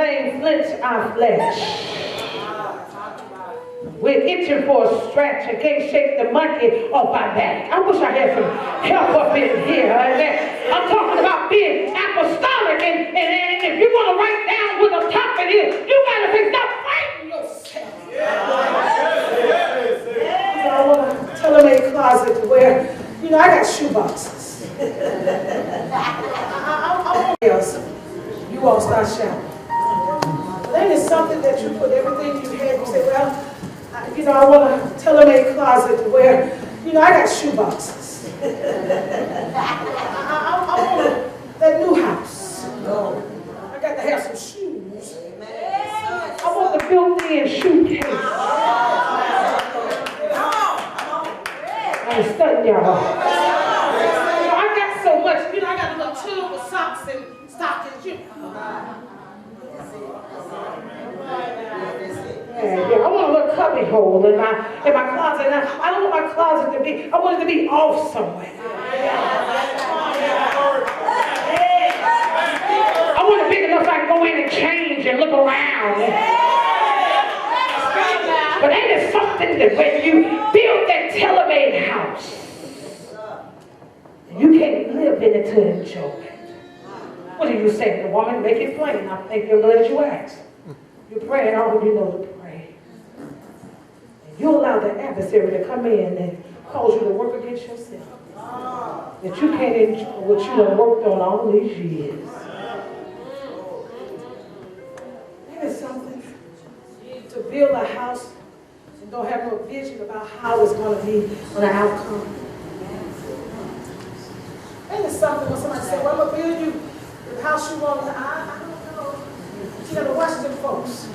flame flinch our flesh. We're itching for a stretch and can't shake the monkey off our back. I wish I had some help up in here. I'm talking about being apostolic, and if you want to write down what the topic is, you got to say, stop fighting yourself. I want a tailor-made closet to wear. You know, I got shoe boxes. You all start shouting. Then it's something that you put everything you had. You say, well, I want a tailor-made closet to wear. You know, I got shoe boxes. I want that new house. I got to have some shoes. I want the built-in shoe case. I'm studying y'all. I got so much. I got a little tube of socks and stockings. Yeah, I want a little cubby hole in my closet. And I don't want my closet to be, I want it to be off somewhere. I want it big enough I can go in and change and look around. But ain't it something that when you build that tailor-made house, you can't live in it to enjoy it? What are you saying? The woman, make it plain. I think you're glad you asked. You're praying all you know to pray. And you allow the adversary to come in and cause you to work against yourself. That you can't enjoy what you have worked on all these years. There's something to build a house and don't have no vision about how it's going to be on the outcome. And there's something when somebody says, well, I'm going to build you the house you want. I don't know. You got to watch them folks.